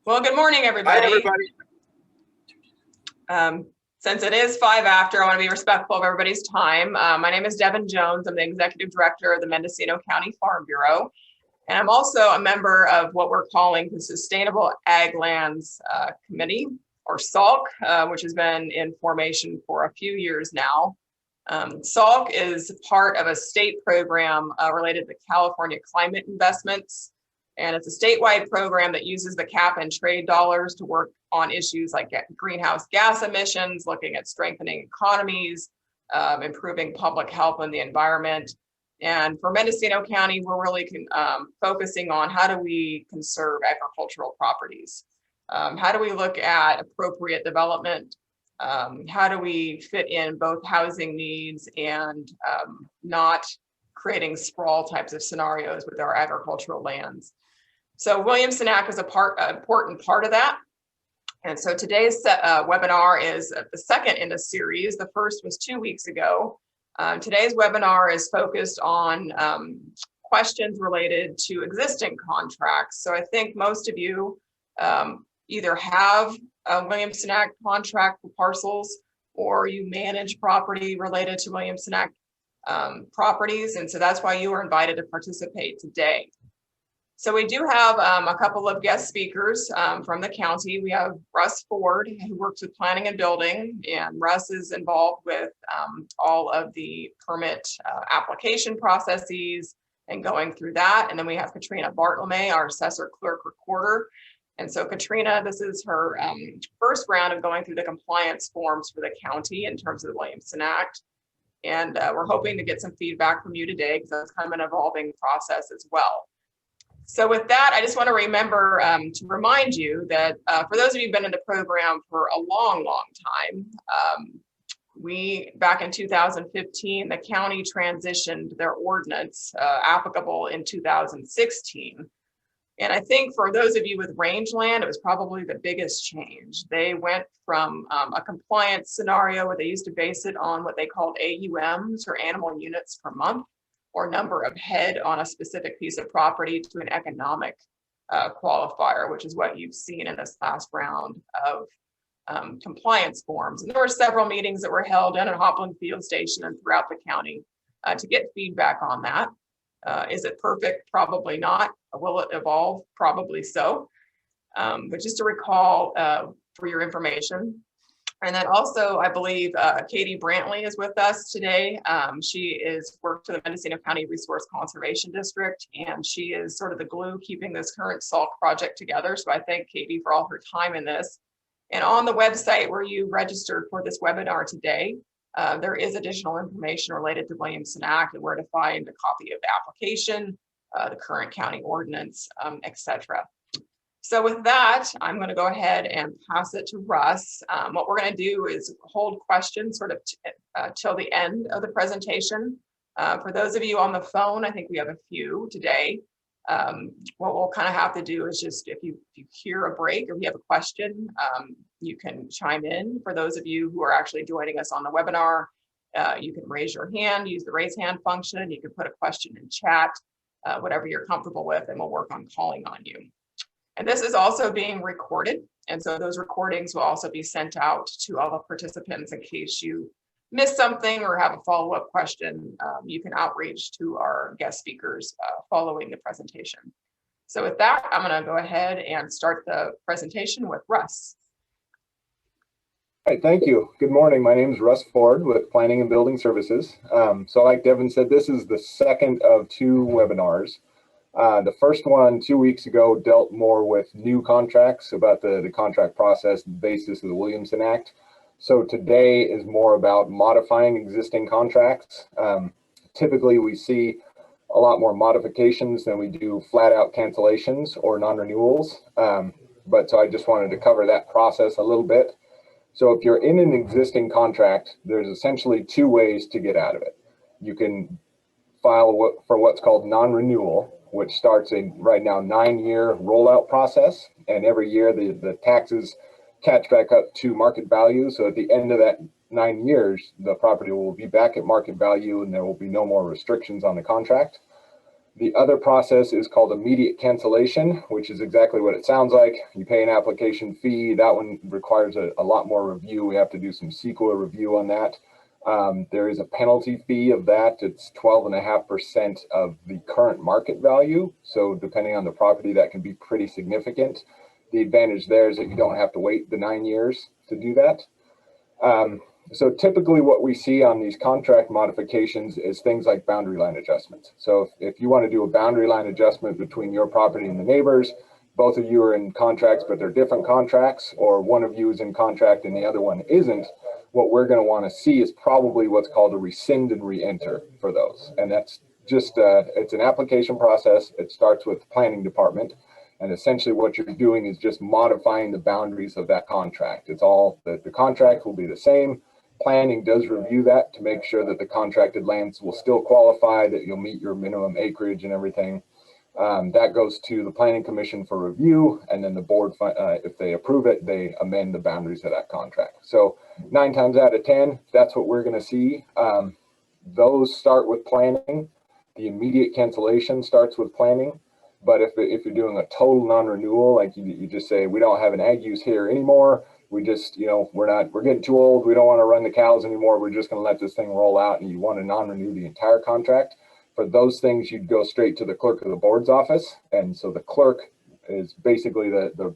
Well, good morning, everybody. Hi, everybody. Since it is 5 after, I want to be respectful of everybody's time. My name is Devin Jones. I'm the Executive Director of the Mendocino County Farm Bureau. And I'm also a member of what we're calling the Sustainable Ag Lands Committee, or SALC, which has been in formation for a few years now. SALC is part of a state program related to California climate investments. And it's a statewide program that uses the cap and trade dollars to work on issues like greenhouse gas emissions, looking at strengthening economies, improving public health and the environment. And for Mendocino County, we're really focusing on how do we conserve agricultural properties? How do we look at appropriate development? How do we fit in both housing needs and not creating sprawl types of scenarios with our agricultural lands? So Williamson Act is an important part of that. And so today's webinar is the second in a series. The first was 2 weeks ago. Today's webinar is focused on questions related to existing contracts. So I think most of you either have a Williamson Act contract for parcels, or you manage property related to Williamson Act properties. And so that's why you are invited to participate today. So we do have a couple of guest speakers from the county. We have Russ Ford, who works with planning and building, and Russ is involved with all of the permit application processes and going through that. And then we have Katrina Bartolome, our assessor clerk recorder. And so Katrina, this is her first round of going through the compliance forms for the county in terms of the Williamson Act. And we're hoping to get some feedback from you today, because that's kind of an evolving process as well. So with that, I just want to to remind you that for those of you who've been in the program for a long, long time, back in 2015, the county transitioned their ordinance applicable in 2016. And I think for those of you with rangeland, it was probably the biggest change. They went from a compliance scenario where they used to base it on what they called AUMs, or animal units per month, or number of head on a specific piece of property, to an economic qualifier, which is what you've seen in this last round of compliance forms. And there were several meetings that were held in at Hopland Field Station and throughout the county to get feedback on that. Is it perfect? Probably not. Will it evolve? Probably so. But just to recall for your information. And then also, I believe Katie Brantley is with us today. She worked for the Mendocino County Resource Conservation District, and she is sort of the glue keeping this current SALC project together. So I thank Katie for all her time in this. And on the website where you registered for this webinar today, there is additional information related to Williamson Act and where to find a copy of the application, the current county ordinance, etc. So with that, I'm going to go ahead and pass it to Russ. What we're going to do is hold questions sort of till the end of the presentation. For those of you on the phone, I think we have a few today. What we'll kind of have to do is just, if you hear a break or you have a question, you can chime in. For those of you who are actually joining us on the webinar, you can raise your hand, use the raise hand function. You can put a question in chat, whatever you're comfortable with, and we'll work on calling on you. And this is also being recorded. And so those recordings will also be sent out to all the participants in case you miss something or have a follow-up question. You can outreach to our guest speakers following the presentation. So with that, I'm going to go ahead and start the presentation with Russ. All right, thank you. Good morning. My name is Russ Ford with Planning and Building Services. So like Devin said, this is the second of 2 webinars. The first one 2 weeks ago dealt more with new contracts, about the contract process, the basis of the Williamson Act. So today is more about modifying existing contracts. Typically we see a lot more modifications than we do flat out cancellations or non-renewals. But so I just wanted to cover that process a little bit. So if you're in an existing contract, there's essentially 2 ways to get out of it. You can file for what's called non-renewal, which starts a right now 9-year rollout process, and every year the taxes catch back up to market value. So at the end of that 9 years, the property will be back at market value and there will be no more restrictions on the contract. The other process is called immediate cancellation, which is exactly what it sounds like. You pay an application fee. That one requires a lot more review. We have to do some CEQA review on that. There is a penalty fee of that. It's 12.5% of the current market value. So depending on the property, that can be pretty significant. The advantage there is that you don't have to wait the 9 years to do that. So typically what we see on these contract modifications is things like boundary line adjustments. So if you want to do a boundary line adjustment between your property and the neighbors, both of you are in contracts, but they're different contracts, or one of you is in contract and the other one isn't, what we're going to want to see is probably what's called a rescind and re-enter for those. And that's just, it's an application process. It starts with the planning department. And essentially what you're doing is just modifying the boundaries of that contract. It's all that the contract will be the same. Planning does review that to make sure that the contracted lands will still qualify, that you'll meet your minimum acreage and everything. That goes to the planning commission for review, and then the board, if they approve it, they amend the boundaries of that contract. So 9 times out of 10, that's what we're going to see. Those start with planning. The immediate cancellation starts with planning. But if you're doing a total non-renewal, like you just say, we don't have an ag use here anymore. We just, we're getting too old. We don't want to run the cows anymore. We're just going to let this thing roll out, and you want to non-renew the entire contract. For those things, you'd go straight to the clerk of the board's office. And so the clerk is basically the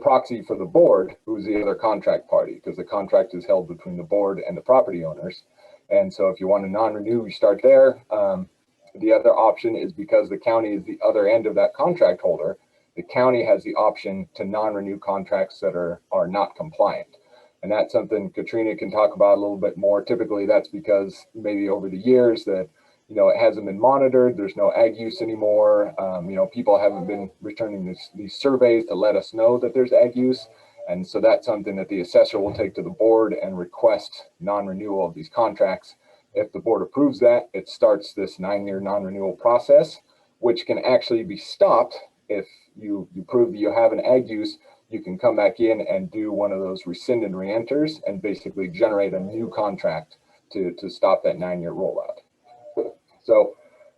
proxy for the board, who's the other contract party, because the contract is held between the board and the property owners. And so if you want to non-renew, you start there. The other option is, because the county is the other end of that contract holder, the county has the option to non-renew contracts that are not compliant. And that's something Katrina can talk about a little bit more. Typically, that's because maybe over the years that, it hasn't been monitored. There's no ag use anymore. People haven't been returning these surveys to let us know that there's ag use. And so that's something that the assessor will take to the board and request non-renewal of these contracts. If the board approves that, it starts this 9-year non-renewal process, which can actually be stopped if you prove that you have an ag use. You can come back in and do one of those rescind and re-enters and basically generate a new contract to stop that 9-year rollout. So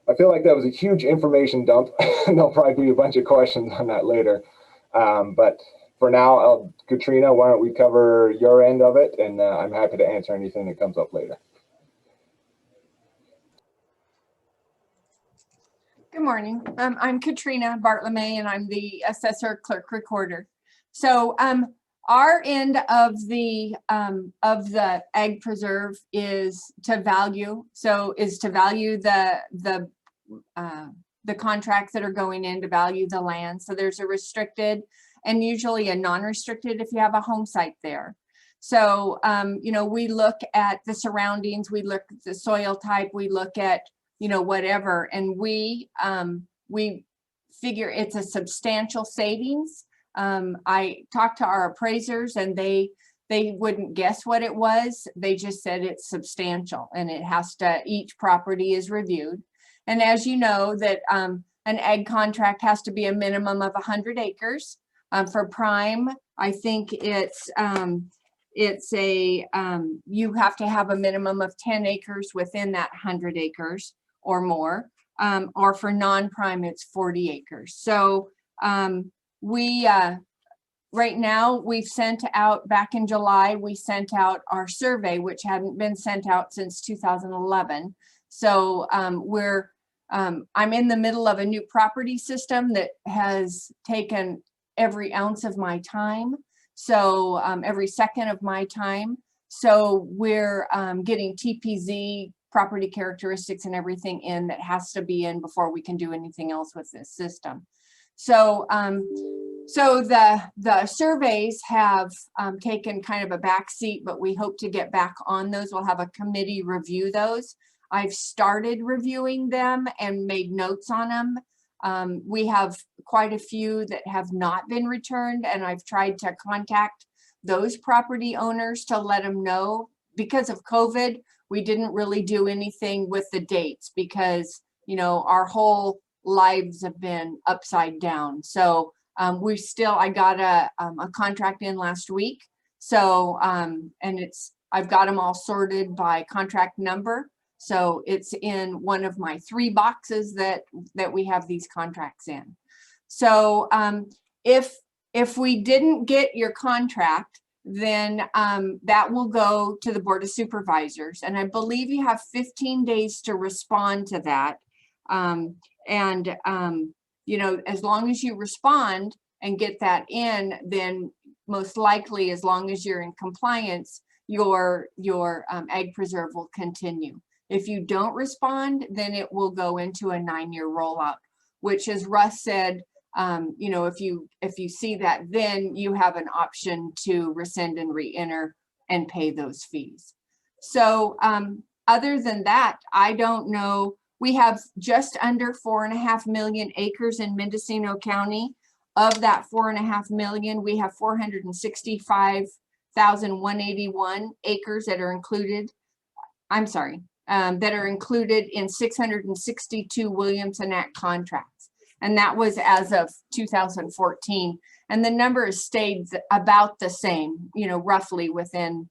I feel like that was a huge information dump. There'll probably be a bunch of questions on that later. But for now, Katrina, why don't we cover your end of it? And I'm happy to answer anything that comes up later. Good morning. I'm Katrina Bartlemay, and I'm the assessor clerk recorder. So our end of the ag preserve is to value. So is to value the contracts that are going in, to value the land. So there's a restricted and usually a non-restricted if you have a home site there. So we look at the surroundings, we look at the soil type, we look at whatever, and we figure it's a substantial savings. I talked to our appraisers, and they wouldn't guess what it was. They just said it's substantial, and it has to, each property is reviewed. And as you know, that an ag contract has to be a minimum of 100 acres. For prime, I think it's you have to have a minimum of 10 acres within that 100 acres or more, or for non-prime, it's 40 acres. So right now we've sent out, back in July, we sent out our survey, which hadn't been sent out since 2011. So I'm in the middle of a new property system that has taken every ounce of my time. So every second of my time. So we're getting TPZ property characteristics and everything in that has to be in before we can do anything else with this system. So the surveys have taken kind of a back seat, but we hope to get back on those. We'll have a committee review those. I've started reviewing them and made notes on them. We have quite a few that have not been returned, and I've tried to contact those property owners to let them know. Because of COVID, we didn't really do anything with the dates because, our whole lives have been upside down. So I got a contract in last week. So, and I've got them all sorted by contract number. So it's in one of my 3 boxes that we have these contracts in. So if we didn't get your contract, then that will go to the Board of Supervisors. And I believe you have 15 days to respond to that. You know, as long as you respond and get that in, then most likely, as long as you're in compliance, your ag preserve will continue. If you don't respond, then it will go into a 9-year rollout, which, as Russ said, you know, if you see that, then you have an option to rescind and re-enter and pay those fees. So other than that, I don't know. We have just under 4.5 million acres in Mendocino County. Of that 4.5 million, we have 465,181 acres that are included. I'm sorry, that are included in 662 Williamson Act contracts. And that was as of 2014. And the number has stayed about the same, you know, roughly within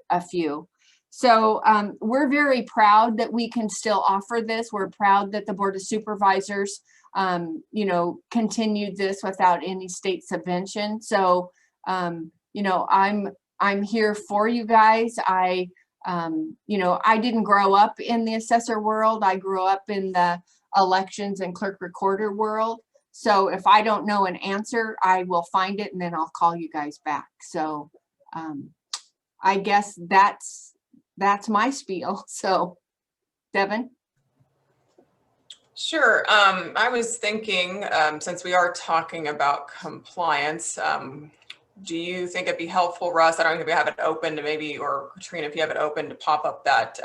a few. So we're very proud that we can still offer this. We're proud that the Board of Supervisors, you know, continued this without any state subvention. So, you know, I'm here for you guys. You know, I didn't grow up in the assessor world. I grew up in the elections and clerk recorder world. So if I don't know an answer, I will find it and then I'll call you guys back. So I guess that's my spiel. So Devin. Sure. I was thinking, since we are talking about compliance, do you think it'd be helpful, Russ? I don't know if you have it open to maybe, or Katrina, if you have it open to pop up that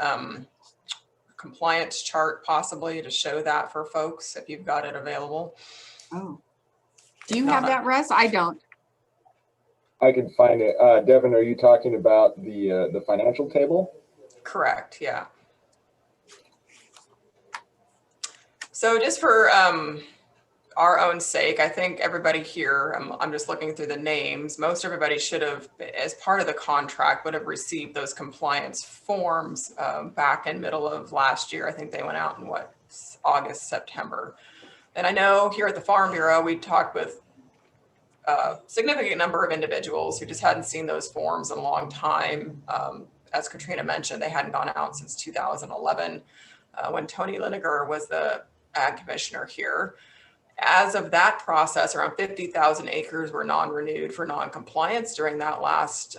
compliance chart possibly to show that for folks, if you've got it available. Oh, do you have that, Russ? I don't. I can find it. Devin, are you talking about the financial table? Correct. Yeah. So just for our own sake, I think everybody here, I'm just looking through the names, most everybody should have, as part of the contract, would have received those compliance forms back in middle of last year. I think they went out in what, August, September. And I know here at the Farm Bureau, we talked with a significant number of individuals who just hadn't seen those forms in a long time. As Katrina mentioned, they hadn't gone out since 2011 when Tony Liniger was the ag commissioner here. As of that process, around 50,000 acres were non-renewed for non-compliance during that last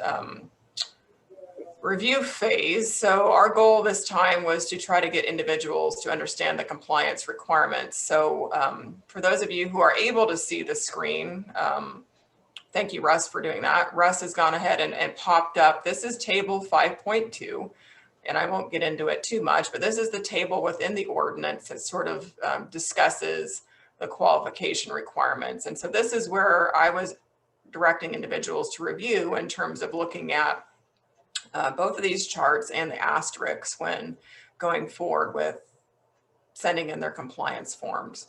review phase. So our goal this time was to try to get individuals to understand the compliance requirements. So for those of you who are able to see the screen, thank you, Russ, for doing that. Russ has gone ahead and popped up. This is table 5.2. And I won't get into it too much, but this is the table within the ordinance that sort of discusses the qualification requirements. And so this is where I was directing individuals to review in terms of looking at both of these charts and the asterisks when going forward with sending in their compliance forms.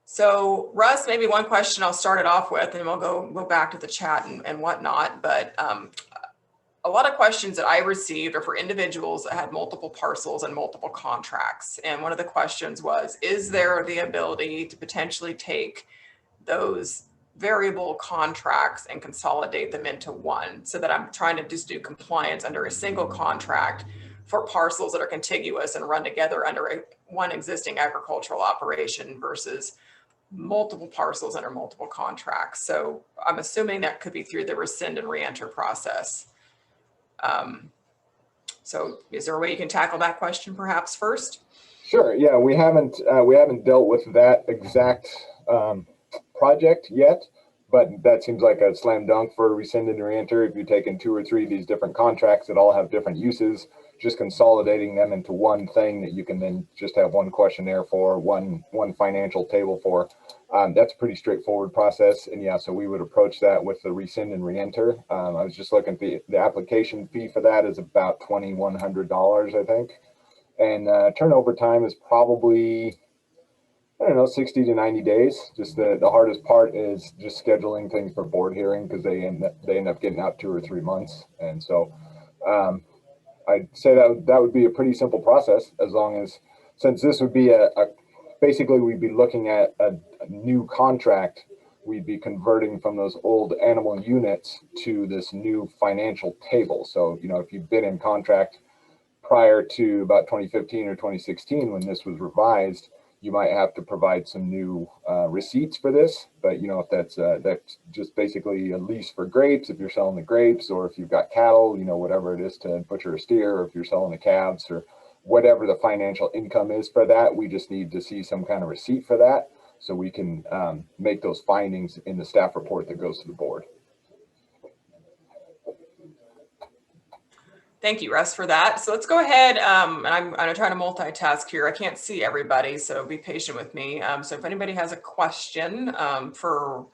So Russ, maybe one question I'll start it off with, and we'll go back to the chat and whatnot, but a lot of questions that I received are for individuals that had multiple parcels and multiple contracts. And one of the questions was, is there the ability to potentially take those variable contracts and consolidate them into one, so that I'm trying to just do compliance under a single contract for parcels that are contiguous and run together under one existing agricultural operation versus multiple parcels under multiple contracts. So I'm assuming that could be through the rescind and re-enter process. So is there a way you can tackle that question perhaps first? Sure. Yeah, we haven't dealt with that exact project yet, but that seems like a slam dunk for rescind and re-enter. If you're taking 2 or 3 of these different contracts that all have different uses, just consolidating them into one thing that you can then just have one questionnaire for, one financial table for. That's a pretty straightforward process. And yeah, so we would approach that with the rescind and re-enter. I was just looking at the application fee for that is about $2,100, I think. And turnover time is probably, I don't know, 60 to 90 days. Just the hardest part is just scheduling things for board hearing, because they end up getting out 2 or 3 months. And so I'd say that would be a pretty simple process, as long as, since this would be basically we'd be looking at a new contract. We'd be converting from those old animal units to this new financial table. So, you know, if you've been in contract prior to about 2015 or 2016, when this was revised, you might have to provide some new receipts for this. But, you know, if that's just basically a lease for grapes, if you're selling the grapes, or if you've got cattle, you know, whatever it is to butcher a steer, or if you're selling the calves, or whatever the financial income is for that, we just need to see some kind of receipt for that, so we can make those findings in the staff report that goes to the board. Thank you, Russ, for that. So let's go ahead, and I'm going to try to multitask here. I can't see everybody, so be patient with me. So if anybody has a question for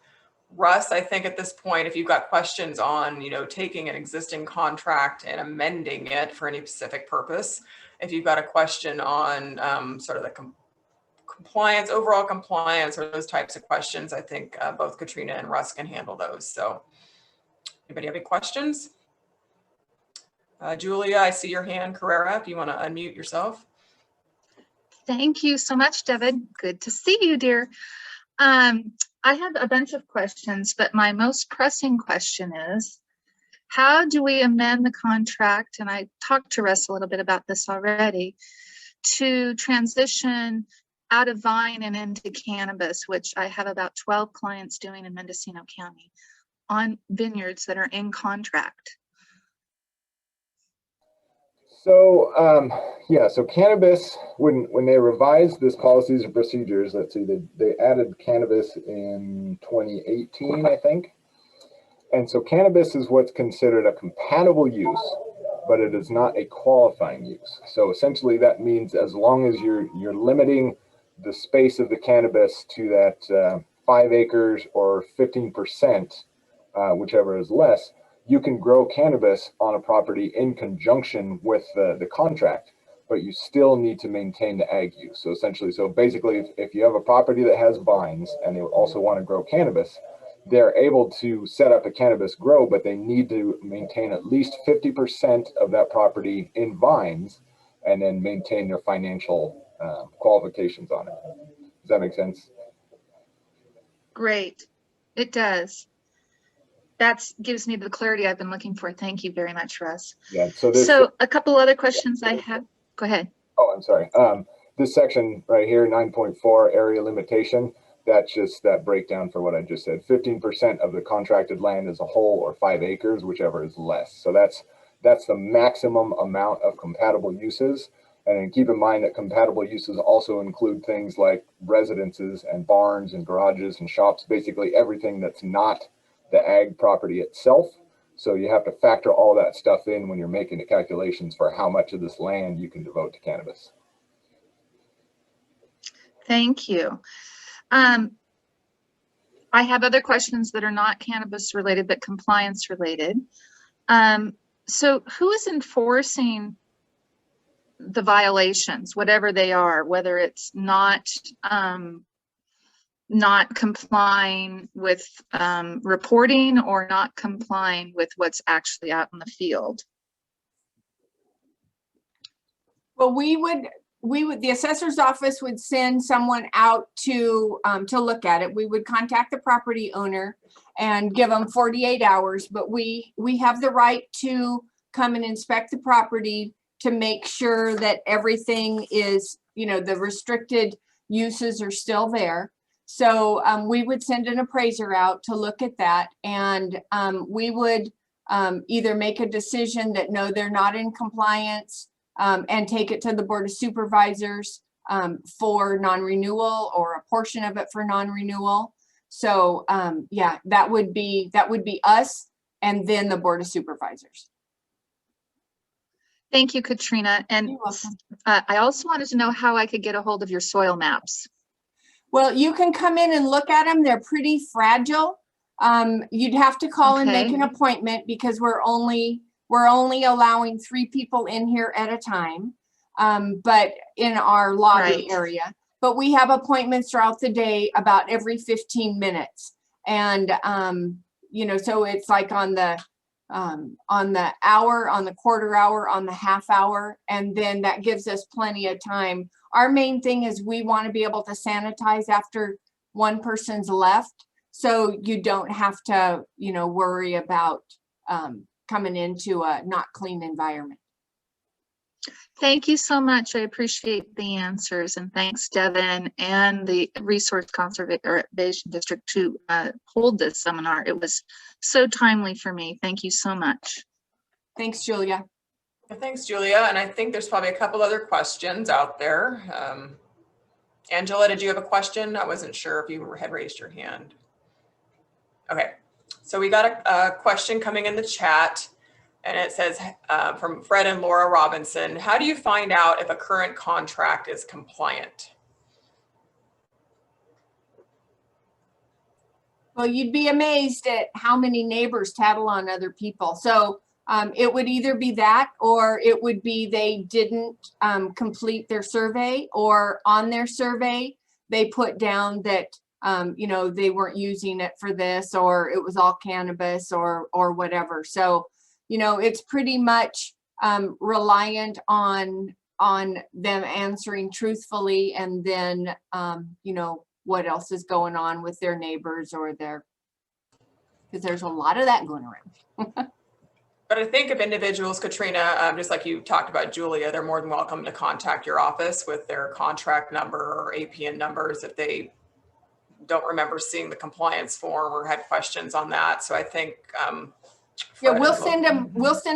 Russ, I think at this point, if you've got questions on, you know, taking an existing contract and amending it for any specific purpose, if you've got a question on sort of the compliance, overall compliance, or those types of questions, I think both Katrina and Russ can handle those. So anybody have any questions? Julia, I see your hand. Carrera, if you want to unmute yourself. Thank you so much, Devin. Good to see you, dear. I have a bunch of questions, but my most pressing question is, how do we amend the contract? And I talked to Russ a little bit about this already, to transition out of vine and into cannabis, which I have about 12 clients doing in Mendocino County on vineyards that are in contract. So yeah, so cannabis, when they revised this policies and procedures, let's see, they added cannabis in 2018, I think. And so cannabis is what's considered a compatible use, but it is not a qualifying use. So essentially that means, as long as you're limiting the space of the cannabis to that 5 acres or 15%, whichever is less, you can grow cannabis on a property in conjunction with the contract, but you still need to maintain the ag use. So essentially, so basically, if you have a property that has vines and they also want to grow cannabis, they're able to set up a cannabis grow, but they need to maintain at least 50% of that property in vines, and then maintain their financial qualifications on it. Does that make sense? Great, it does. That gives me the clarity I've been looking for. Thank you very much, Russ. Yeah. So a couple other questions I have. Go ahead. Oh, I'm sorry. This section right here, 9.4 area limitation, that's just that breakdown for what I just said. 15% of the contracted land as a whole, or 5 acres, whichever is less. So that's the maximum amount of compatible uses. And then keep in mind that compatible uses also include things like residences and barns and garages and shops, basically everything that's not the ag property itself. So you have to factor all that stuff in when you're making the calculations for how much of this land you can devote to cannabis. Thank you. I have other questions that are not cannabis related, but compliance related. So who is enforcing the violations, whatever they are, whether it's not complying with reporting or not complying with what's actually out in the field? Well, we would, the assessor's office would send someone out to look at it. We would contact the property owner and give them 48 hours, but we have the right to come and inspect the property to make sure that everything is, you know, the restricted uses are still there. So we would send an appraiser out to look at that, and we would either make a decision that no, they're not in compliance, and take it to the Board of Supervisors for non-renewal, or a portion of it for non-renewal. So yeah, that would be us, and then the Board of Supervisors. Thank you, Katrina. And I also wanted to know how I could get a hold of your soil maps. Well, you can come in and look at them. They're pretty fragile. You'd have to call and make an appointment, because we're only allowing 3 people in here at a time, but in our lobby area. But we have appointments throughout the day about every 15 minutes. And, you know, so it's like on the on the hour, on the quarter hour, on the half hour, and then that gives us plenty of time. Our main thing is we want to be able to sanitize after one person's left, so you don't have to, you know, worry about coming into a not clean environment. Thank you so much. I appreciate the answers, and thanks Devin and the Resource Conservation District to hold this seminar. It was so timely for me. Thank you so much. Thanks, Julia. Thanks, Julia. And I think there's probably a couple other questions out there. Angela, did you have a question? I wasn't sure if you had raised your hand. Okay, so we got a question coming in the chat. And it says from Fred and Laura Robinson, how do you find out if a current contract is compliant? Well, you'd be amazed at how many neighbors tattle on other people. So it would either be that, or it would be they didn't complete their survey, or on their survey, they put down that, you know, they weren't using it for this, or it was all cannabis or whatever. So, you know, it's pretty much reliant on them answering truthfully, and then, you know, what else is going on with their neighbors or their, because there's a lot of that going around. But I think if individuals, Katrina, just like you talked about Julia, they're more than welcome to contact your office with their contract number or APN numbers if they don't remember seeing the compliance form or had questions on that. So I think yeah, we'll send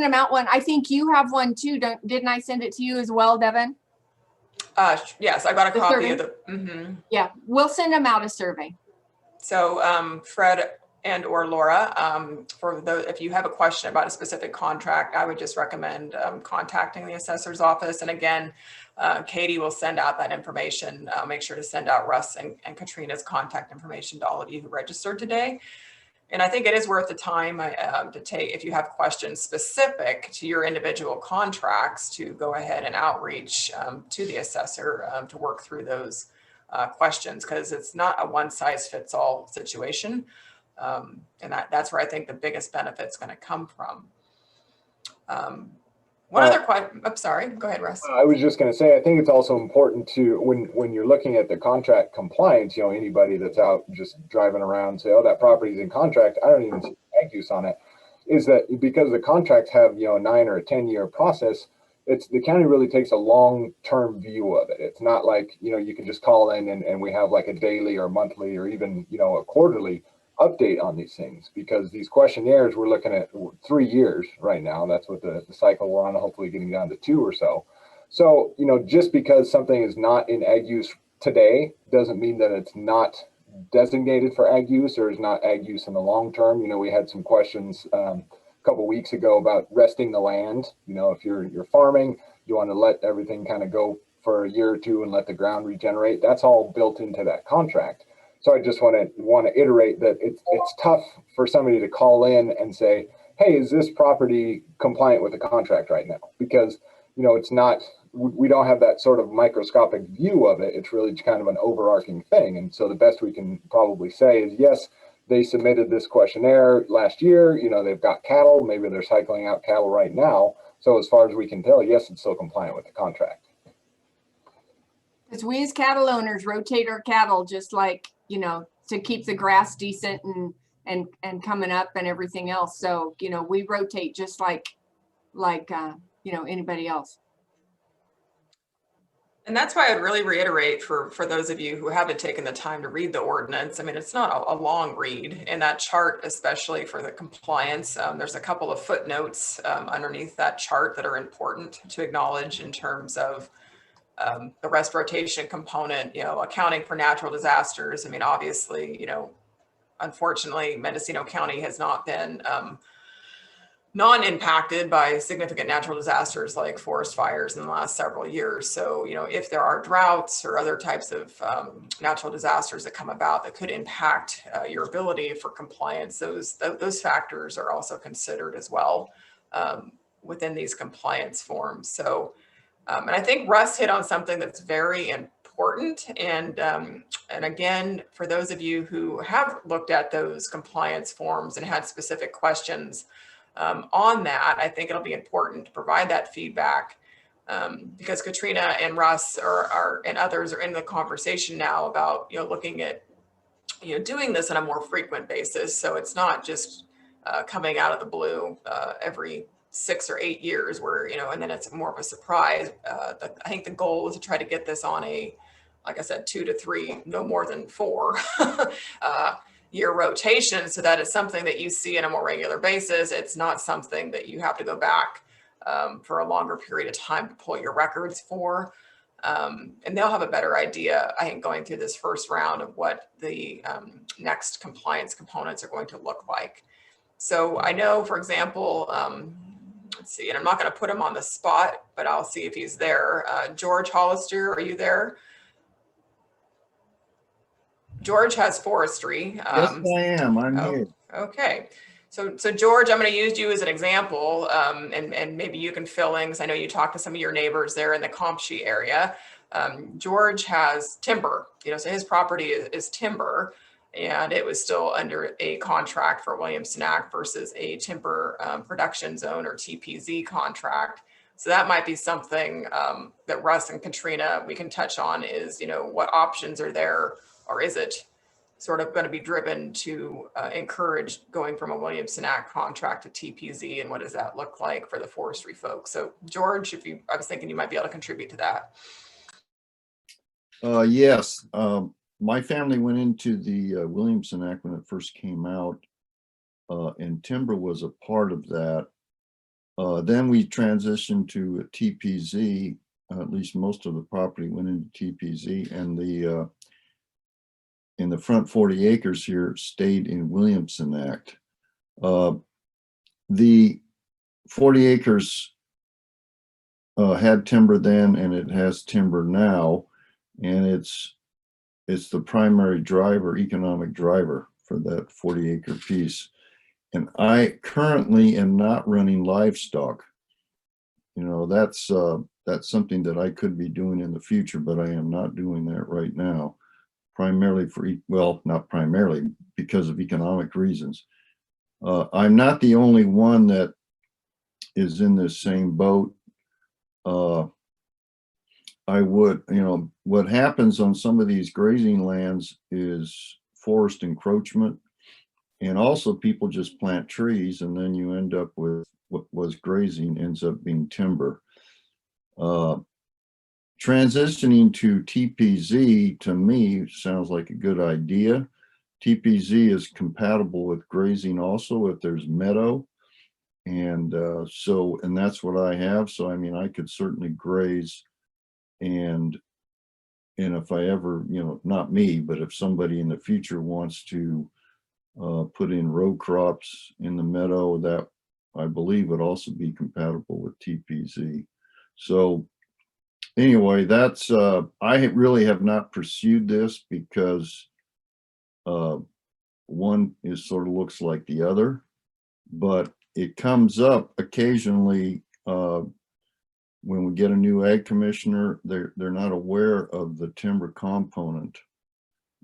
them out one. I think you have one too. Didn't I send it to you as well, Devin? Yes, I got a The copy survey? of the. Yeah, we'll send them out a survey. So Fred and or Laura, if you have a question about a specific contract, I would just recommend contacting the assessor's office. And again, Katie will send out that information. Make sure to send out Russ and Katrina's contact information to all of you who registered today. And I think it is worth the time to take, if you have questions specific to your individual contracts, to go ahead and outreach to the assessor to work through those questions, because it's not a one size fits all situation. And that's where I think the biggest benefit is going to come from. One other question. I'm sorry. Go ahead, Russ. I was just going to say, I think it's also important to, when you're looking at the contract compliance, you know, anybody that's out just driving around say, oh, that property's in contract, I don't even see tag use on it, is that because the contracts have, you know, a 9 or a 10-year process, it's the county really takes a long-term view of it. It's not like, you know, you can just call in and we have like a daily or monthly or even, you know, a quarterly update on these things, because these questionnaires, we're looking at 3 years right now. That's what the cycle we're on, hopefully getting down to 2 or so. So, you know, just because something is not in ag use today doesn't mean that it's not designated for ag use or is not ag use in the long term. You know, we had some questions a couple weeks ago about resting the land. You know, if you're farming, you want to let everything kind of go for a year or two and let the ground regenerate. That's all built into that contract. So I just want to iterate that it's tough for somebody to call in and say, hey, is this property compliant with the contract right now? Because, you know, it's not, we don't have that sort of microscopic view of it. It's really kind of an overarching thing. And so the best we can probably say is, yes, they submitted this questionnaire last year. You know, they've got cattle. Maybe they're cycling out cattle right now. So as far as we can tell, yes, it's still compliant with the contract. Because we as cattle owners rotate our cattle just like, you know, to keep the grass decent and coming up and everything else. So, you know, we rotate just like you know, anybody else. And that's why I'd really reiterate for those of you who haven't taken the time to read the ordinance. I mean, it's not a long read. In that chart, especially for the compliance, there's a couple of footnotes underneath that chart that are important to acknowledge in terms of the rest rotation component, you know, accounting for natural disasters. I mean, obviously, you know, unfortunately, Mendocino County has not been non-impacted by significant natural disasters like forest fires in the last several years. So, you know, if there are droughts or other types of natural disasters that come about that could impact your ability for compliance, those factors are also considered as well within these compliance forms. So, and I think Russ hit on something that's very important. And again, for those of you who have looked at those compliance forms and had specific questions, On that, I think it'll be important to provide that feedback because Katrina and Russ and others are in the conversation now about, looking at, doing this on a more frequent basis. So it's not just coming out of the blue every 6 or 8 years where, and then it's more of a surprise. I think the goal is to try to get this on a, like I said, 2 to 3, no more than 4 year rotation, so that it's something that you see on a more regular basis. It's not something that you have to go back for a longer period of time to pull your records for. And they'll have a better idea, I think, going through this first round of what the next compliance components are going to look like. So I know, for example, let's see, and I'm not going to put him on the spot, but I'll see if he's there. George Hollister, are you there? George has forestry. Yes, I am. I'm here. Okay. So George, I'm going to use you as an example, and maybe you can fill in, because I know you talked to some of your neighbors there in the Compshe area. George has timber, so his property is timber, and it was still under a contract for Williamson Act versus a timber production zone or TPZ contract. So that might be something that Russ and Katrina, we can touch on is, what options are there, or is it sort of going to be driven to encourage going from a Williamson Act contract to TPZ, and what does that look like for the forestry folks? So George, I was thinking you might be able to contribute to that. Yes, my family went into the Williamson Act when it first came out, and timber was a part of that. Then we transitioned to a TPZ. At least most of the property went into TPZ, and in the front 40 acres here stayed in Williamson Act. The 40 acres had timber then, and it has timber now, and it's the primary driver, economic driver for that 40 acre piece. And I currently am not running livestock. That's something that I could be doing in the future, but I am not doing that right now. Primarily not primarily, because of economic reasons. I'm not the only one that is in this same boat. I would, what happens on some of these grazing lands is forest encroachment, and also people just plant trees, and then you end up with what was grazing ends up being timber. Transitioning to TPZ, to me, sounds like a good idea. TPZ is compatible with grazing also if there's meadow. And and that's what I have. So, I mean, I could certainly graze, and if I ever, not me, but if somebody in the future wants to put in row crops in the meadow, that I believe would also be compatible with TPZ. So anyway, that's I really have not pursued this because one is sort of looks like the other, but it comes up occasionally when we get a new ag commissioner. They're not aware of the timber component,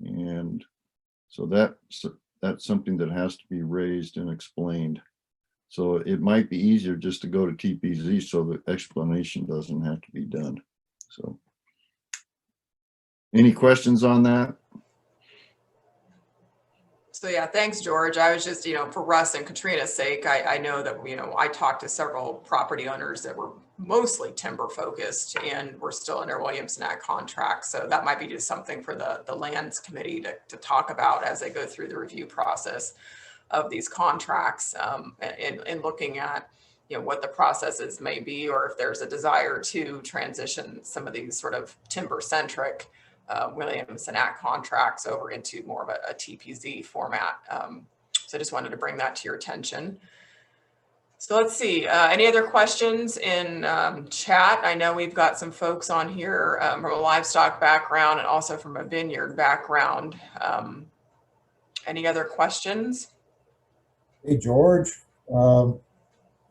and so that's something that has to be raised and explained. So it might be easier just to go to TPZ so the explanation doesn't have to be done. So, any questions on that? So yeah, thanks, George. I was just, for Russ and Katrina's sake, I know that, I talked to several property owners that were mostly timber focused and we're still under Williamson Act contracts. So that might be just something for the lands committee to talk about as they go through the review process of these contracts, and looking at, what the processes may be, or if there's a desire to transition some of these sort of timber centric Williamson Act contracts over into more of a TPZ format. So I just wanted to bring that to your attention. So let's see, any other questions in chat? I know we've got some folks on here from a livestock background and also from a vineyard background. Any other questions? Hey, George.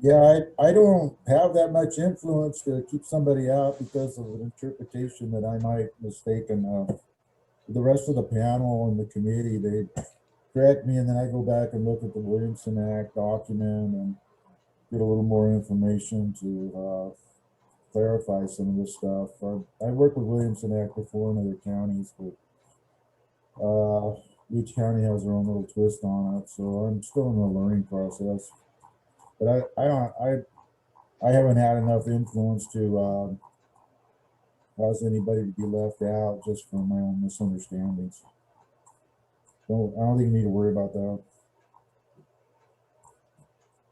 Yeah, I don't have that much influence to keep somebody out because of an interpretation that I might mistaken. The rest of the panel and the committee, they correct me, and then I go back and look at the Williamson Act document, and get a little more information to clarify some of this stuff. I worked with Williamson Act before in other counties, but each county has their own little twist on it, so I'm still in the learning process. But I haven't had enough influence to cause anybody to be left out just from my own misunderstandings. So I don't think you need to worry about that.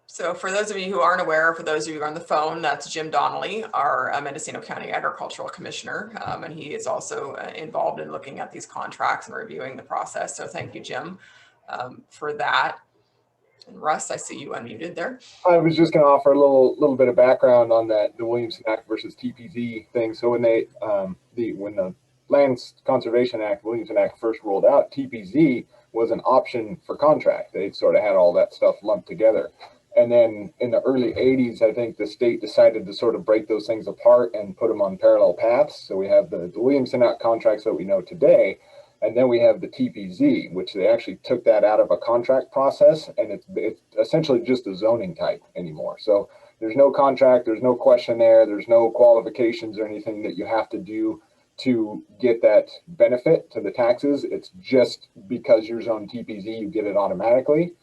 So for those of you who aren't aware, for those of you on the phone, that's Jim Donnelly, our Mendocino County Agricultural Commissioner. And he is also involved in looking at these contracts and reviewing the process. So thank you, Jim, for that. And Russ, I see you unmuted there. I was just going to offer a little bit of background on that, the Williamson Act versus TPZ thing. So when when the Land Conservation Act, Williamson Act first rolled out, TPZ was an option for contract. They sort of had all that stuff lumped together. And then in the early 80s, I think the state decided to sort of break those things apart and put them on parallel paths. So we have the Williamson Act contracts that we know today. And then we have the TPZ, which they actually took that out of a contract process, and it's essentially just a zoning type anymore. So there's no contract, there's no questionnaire, there's no qualifications or anything that you have to do to get that benefit to the taxes. It's just because you're zoned TPZ, you get it automatically.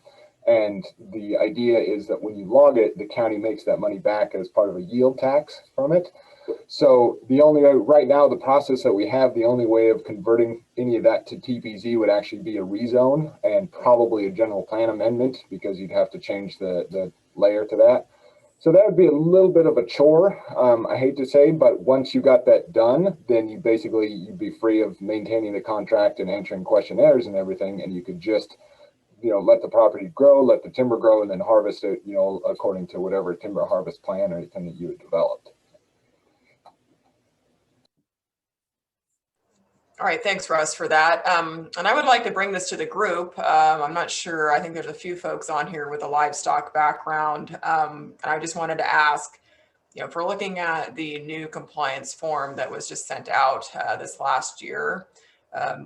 And the idea is that when you log it, the county makes that money back as part of a yield tax from it. So the only way, right now, the process that we have, the only way of converting any of that to TPZ would actually be a rezone and probably a general plan amendment, because you'd have to change the layer to that. So that would be a little bit of a chore, I hate to say, but once you got that done, then you'd be free of maintaining the contract and answering questionnaires and everything, and you could just, let the property grow, let the timber grow, and then harvest it, according to whatever timber harvest plan or anything that you had developed. All right, thanks, Russ, for that. And I would like to bring this to the group. I'm not sure, I think there's a few folks on here with a livestock background. And I just wanted to ask, if we're looking at the new compliance form that was just sent out this last year,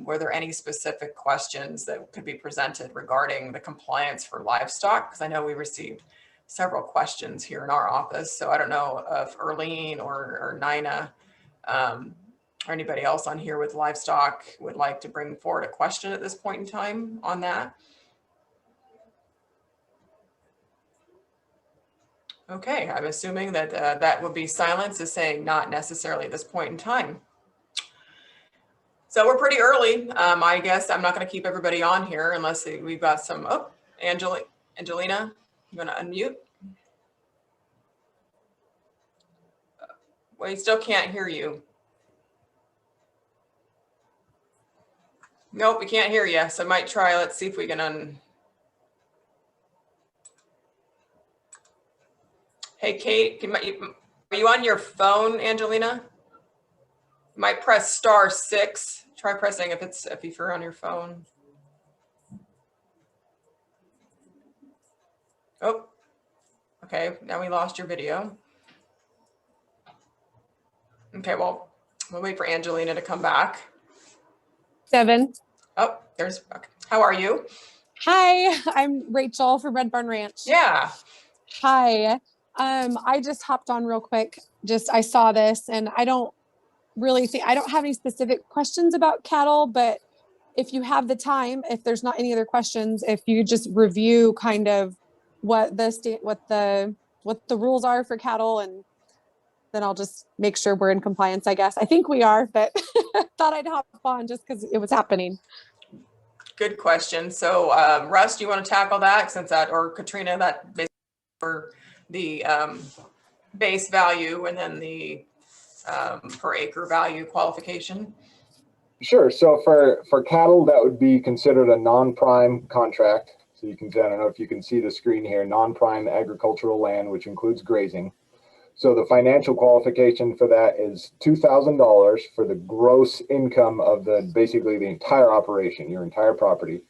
were there any specific questions that could be presented regarding the compliance for livestock? Because I know we received several questions here in our office. So I don't know if Erlene or Nina, or anybody else on here with livestock would like to bring forward a question at this point in time on that. Okay, I'm assuming that that would be silence is saying not necessarily at this point in time. So we're pretty early. I guess I'm not going to keep everybody on here unless we've got some, Angelina, you want to unmute? We still can't hear you. Nope, we can't hear you. So I might try, let's see if we can Hey, Kate, are you on your phone, Angelina? You might press *6. Try pressing if you're on your phone. Oh, okay, now we lost your video. Okay, well, we'll wait for Angelina to come back. Devin. Oh, there's, okay. How are you? Hi, I'm Rachel from Red Barn Ranch. Yeah. Hi. I just hopped on real quick. I saw this and I don't have any specific questions about cattle, but if you have the time, if there's not any other questions, if you just review kind of what the rules are for cattle, and then I'll just make sure we're in compliance, I guess. I think we are, but thought I'd hop on just because it was happening. Good question. So Russ, do you want to tackle that or Katrina, that basically for the base value and then the per acre value qualification? Sure. So for cattle, that would be considered a non-prime contract. So you can, I don't know if you can see the screen here, non-prime agricultural land, which includes grazing. So the financial qualification for that is $2,000 for the gross income of basically the entire operation, your entire property,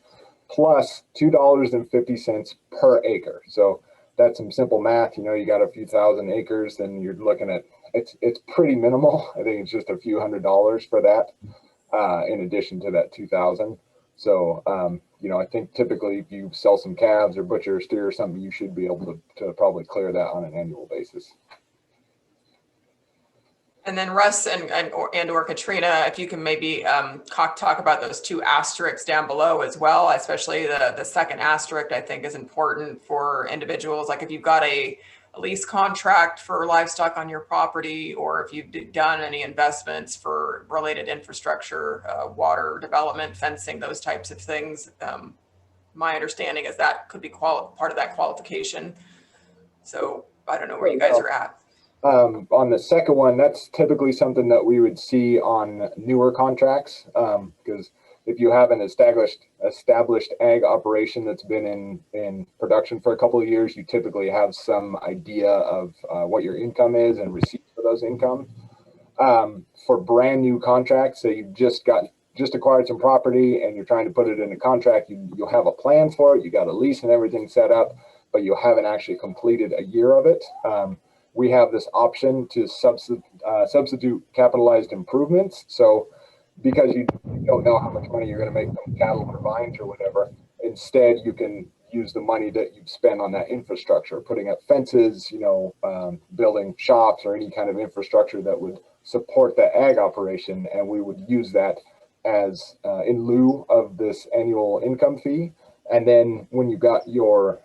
plus $2.50 per acre. So that's some simple math. You got a few thousand acres, then you're looking at, it's pretty minimal. I think it's just a few $100s for that, in addition to that 2,000. So I think typically if you sell some calves or butcher a steer or something, you should be able to probably clear that on an annual basis. And then Russ or Katrina, if you can maybe talk about those two asterisks down below as well, especially the second asterisk, I think is important for individuals. Like if you've got a lease contract for livestock on your property, or if you've done any investments for related infrastructure, water development, fencing, those types of things. My understanding is that could be part of that qualification. So I don't know where you guys are at. On the second one, that's typically something that we would see on newer contracts, because if you have an established ag operation that's been in production for a couple of years, you typically have some idea of what your income is and receipts for those income. For brand new contracts, so you've just acquired some property and you're trying to put it in a contract, you'll have a plan for it, you got a lease and everything set up, but you haven't actually completed a year of it. We have this option to substitute capitalized improvements. So because you don't know how much money you're going to make from cattle or vines or whatever, instead you can use the money that you've spent on that infrastructure, putting up fences, building shops or any kind of infrastructure that would support the ag operation. And we would use that as in lieu of this annual income fee. And then when you got your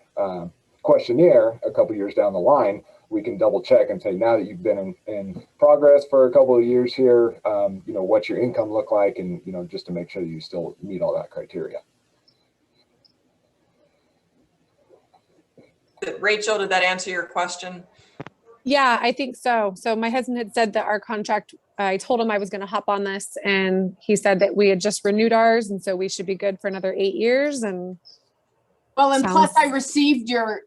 questionnaire a couple years down the line, we can double check and say, now that you've been in progress for a couple of years here, what's your income look like? And, just to make sure that you still meet all that criteria. Rachel, did that answer your question? Yeah, I think so. So my husband had said that our contract, I told him I was going to hop on this, and he said that we had just renewed ours. And so we should be good for another 8 years. And well, and plus I received your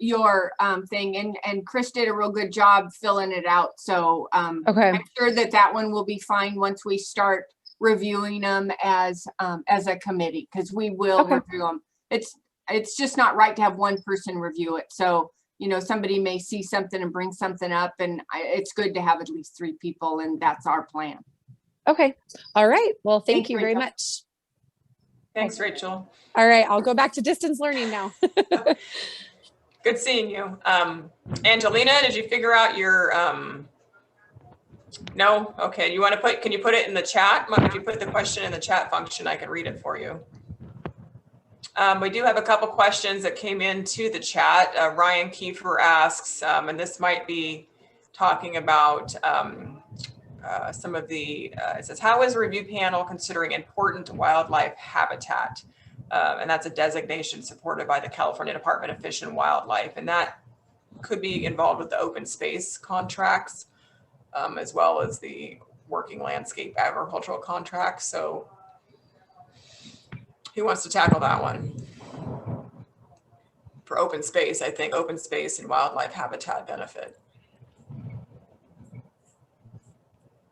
thing, and Chris did a real good job filling it out. So okay. I'm sure that one will be fine once we start reviewing them as a committee, because we will review them. It's just not right to have one person review it. So, somebody may see something and bring something up, and it's good to have at least 3 people, and that's our plan. Okay. All right. Well, thank you very Rachel. much. Thanks, Rachel. All right. I'll go back to distance learning now. Good seeing you. Angelina, did you figure out your, no? Okay. Can you put it in the chat? If you put the question in the chat function, I can read it for you. We do have a couple questions that came into the chat. Ryan Kiefer asks, and this might be talking about some of the, it says, how is a review panel considering important wildlife habitat? And that's a designation supported by the California Department of Fish and Wildlife. And that could be involved with the open space contracts, as well as the working landscape agricultural contracts. So who wants to tackle that one? For open space, I think open space and wildlife habitat benefit.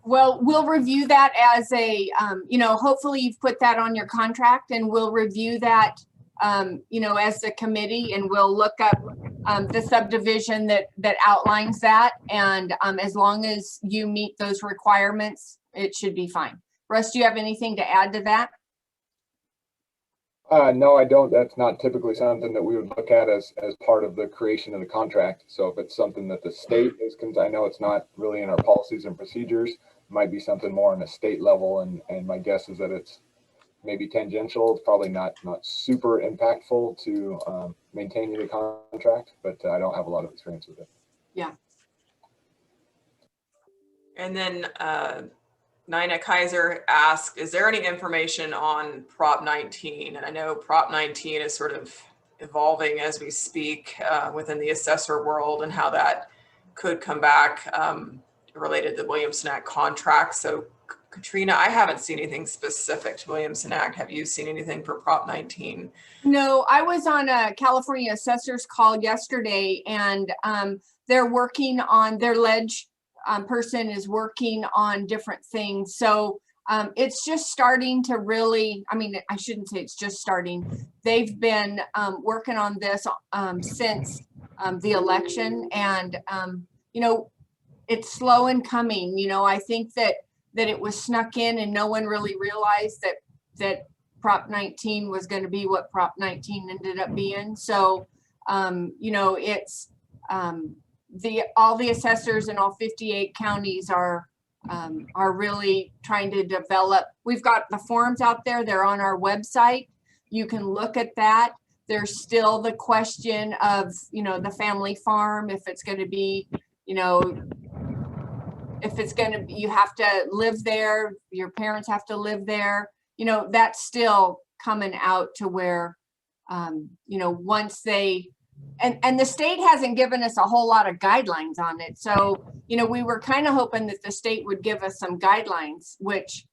Well, we'll review that as a, hopefully you've put that on your contract, and we'll review that, as a committee, and we'll look up the subdivision that outlines that. And as long as you meet those requirements, it should be fine. Russ, do you have anything to add to that? No, I don't. That's not typically something that we would look at as part of the creation of the contract. So if it's something that the state is, I know it's not really in our policies and procedures, it might be something more on a state level. And my guess is that it's maybe tangential. It's probably not super impactful to maintaining the contract, but I don't have a lot of experience with it. Yeah. And then Nina Kaiser asked, is there any information on Prop 19? And I know Prop 19 is sort of evolving as we speak within the assessor world, and how that could come back related to the Williamson Act contract. So Katrina, I haven't seen anything specific to Williamson Act. Have you seen anything for Prop 19? No, I was on a California assessor's call yesterday, and they're working on their ledge. Person is working on different things. So it's just starting to really, I shouldn't say it's just starting. They've been working on this since the election, and, it's slow in coming. I think that it was snuck in, and no one really realized that Prop 19 was going to be what Prop 19 ended up being. So, you know, it's all the assessors in all 58 counties are really trying to develop. We've got the forms out there. They're on our website. You can look at that. There's still the question of, you know, the family farm, if it's going to be, you know, if it's going to be, you have to live there, your parents have to live there, you know, that's still coming out to where, you know, once they, and the state hasn't given us a whole lot of guidelines on it. So, you know, we were kind of hoping that the state would give us some guidelines, which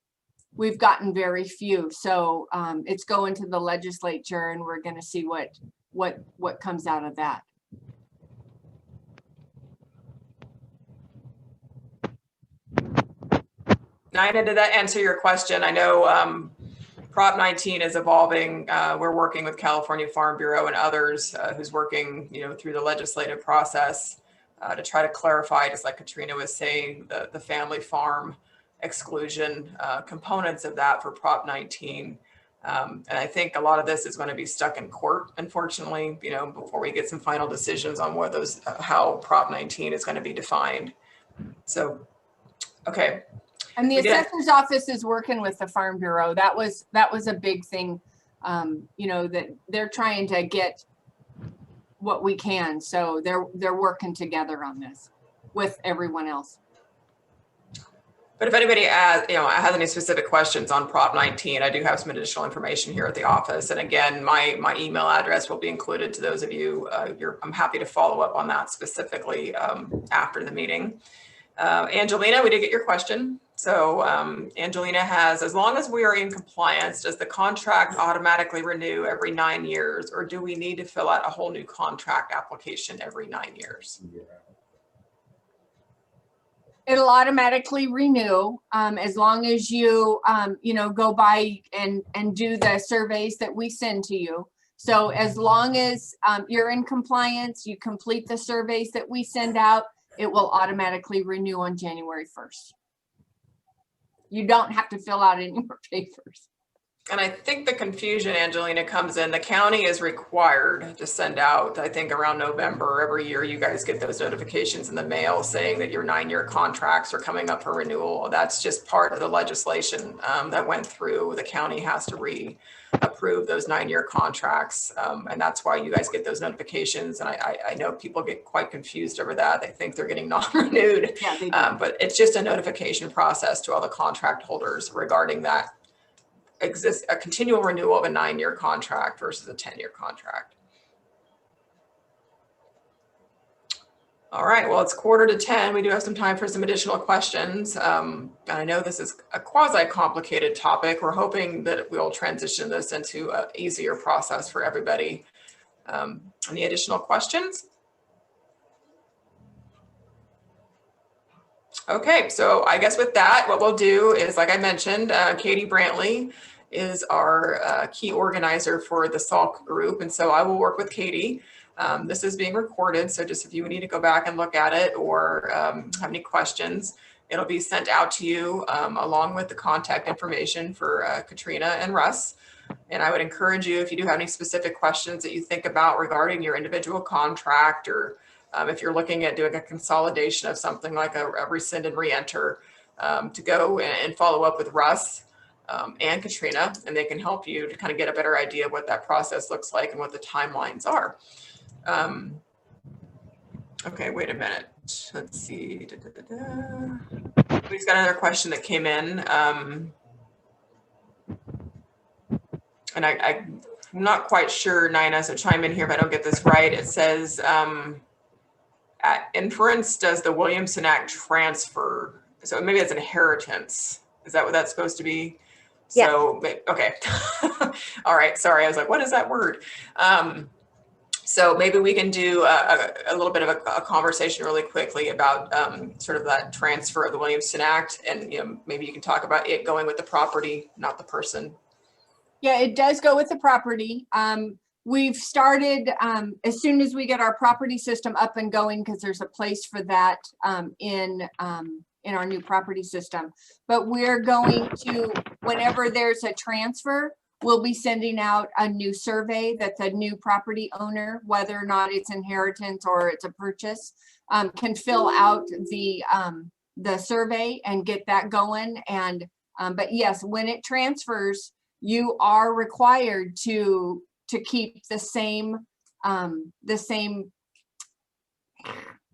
we've gotten very few. So it's going to the legislature, and we're going to see what comes out of that. Nina, did that answer your question? I know Prop 19 is evolving. We're working with California Farm Bureau and others who's working, you know, through the legislative process to try to clarify, just like Katrina was saying, the family farm exclusion components of that for Prop 19. And I think a lot of this is going to be stuck in court, unfortunately, you know, before we get some final decisions on what those, how Prop 19 is going to be defined. So, okay. And the assessor's office is working with the Farm Bureau. That was a big thing, you know, that they're trying to get what we can. So they're working together on this with everyone else. But if anybody has any specific questions on Prop 19, I do have some additional information here at the office. And again, my email address will be included to those of you. I'm happy to follow up on that specifically after the meeting. Angelina, we did get your question. So Angelina has, as long as we are in compliance, does the contract automatically renew every 9 years, or do we need to fill out a whole new contract application every 9 years? It'll automatically renew as long as you, you know, go by and do the surveys that we send to you. So as long as you're in compliance, you complete the surveys that we send out, it will automatically renew on January 1st. You don't have to fill out any more papers. And I think the confusion, Angelina, comes in, the county is required to send out, I think around November every year, you guys get those notifications in the mail saying that your 9-year contracts are coming up for renewal. That's just part of the legislation that went through. The county has to reapprove those 9-year contracts. And that's why you guys get those notifications. And I know people get quite confused over that. They think they're getting non-renewed, Yeah, they do. but it's just a notification process to all the contract holders regarding that. Exists a continual renewal of a 9-year contract versus a 10-year contract. All right, well, it's 9:45. We do have some time for some additional questions. And I know this is a quasi-complicated topic. We're hoping that we'll transition this into an easier process for everybody. Any additional questions? Okay, so I guess with that, what we'll do is, like I mentioned, Katie Brantley is our key organizer for the SALC group. And so I will work with Katie. This is being recorded. So just if you need to go back and look at it or have any questions, it'll be sent out to you along with the contact information for Katrina and Russ. And I would encourage you, if you do have any specific questions that you think about regarding your individual contract, or if you're looking at doing a consolidation of something like a rescind and re-enter, to go and follow up with Russ and Katrina, and they can help you to kind of get a better idea of what that process looks like and what the timelines are. Okay, wait a minute. Let's see. We've got another question that came in. And I'm not quite sure, Nina, so chime in here if I don't get this right. It says, at inference, does the Williamson Act transfer? So maybe it's inheritance. Is that what that's supposed to be? Yes. So, okay. All right, sorry. I was like, what is that word? So maybe we can do a little bit of a conversation really quickly about sort of that transfer of the Williamson Act. And, you know, maybe you can talk about it going with the property, not the person. Yeah, it does go with the property. We've started as soon as we get our property system up and going, because there's a place for that in our new property system. But we're going to, whenever there's a transfer, we'll be sending out a new survey that the new property owner, whether or not it's inheritance or it's a purchase, can fill out the survey and get that going. And but yes, when it transfers, you are required to keep the same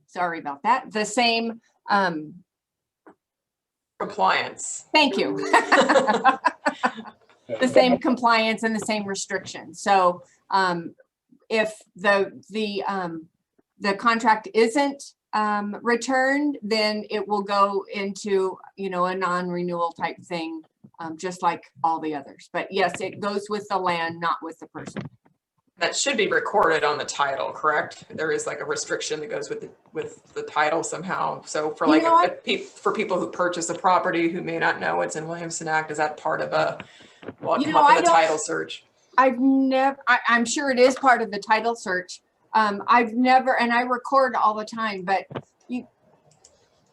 sorry about that, the same Compliance. thank you. The same compliance and the same restrictions. So if the contract isn't returned, then it will go into, you know, a non-renewal type thing, just like all the others. But yes, it goes with the land, not with the person. That should be recorded on the title, correct? There is like a restriction that goes with the title somehow. So for like for people who purchase a property who may not know it's in Williamson Act, is that part of a title search? I'm sure it is part of the title search. I've never, and I record all the time, but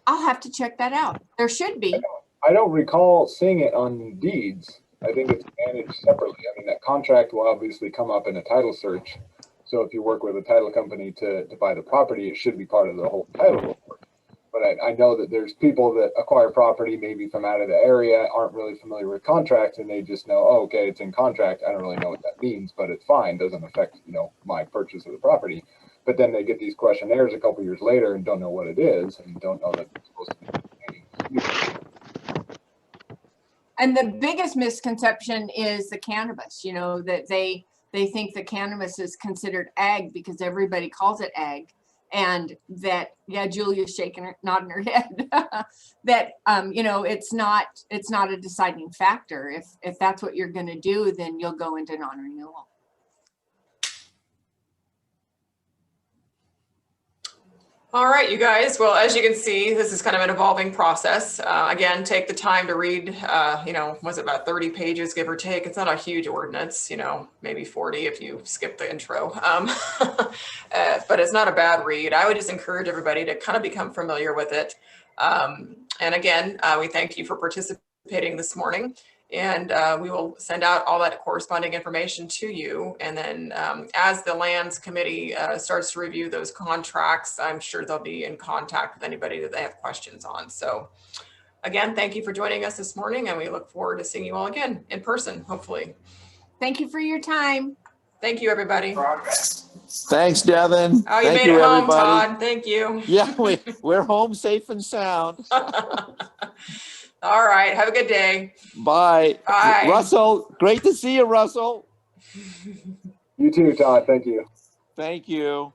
I'll have to check that out. There should be. I don't recall seeing it on deeds. I think it's managed separately. I mean, that contract will obviously come up in a title search. So if you work with a title company to buy the property, it should be part of the whole title report. But I know that there's people that acquire property maybe from out of the area, aren't really familiar with contracts, and they just know, oh, okay, it's in contract. I don't really know what that means, but it's fine. Doesn't affect, you know, my purchase of the property. But then they get these questionnaires a couple years later and don't know what it is and don't know that it's supposed to be. And the biggest misconception is the cannabis, you know, that they think the cannabis is considered ag because everybody calls it ag. And that, yeah, Julia's nodding her head, that, you know, it's not a deciding factor. If that's what you're going to do, then you'll go into non-renewal. All right, you guys. Well, as you can see, this is kind of an evolving process. Again, take the time to read, you know, was it about 30 pages, give or take? It's not a huge ordinance, you know, maybe 40 if you skip the intro. But it's not a bad read. I would just encourage everybody to kind of become familiar with it. And again, we thank you for participating this morning. And we will send out all that corresponding information to you. And then as the Lands Committee starts to review those contracts, I'm sure they'll be in contact with anybody that they have questions on. So again, thank you for joining us this morning, and we look forward to seeing you all again in person, hopefully. Thank you for your time. Thank you, everybody. Thanks, Devin. Oh, you made it home, Todd. Thank you. Yeah, we're home safe and sound. All right. Have a good day. Bye. Bye. Russell, great to see you, Russell. You too, Todd. Thank you. Thank you.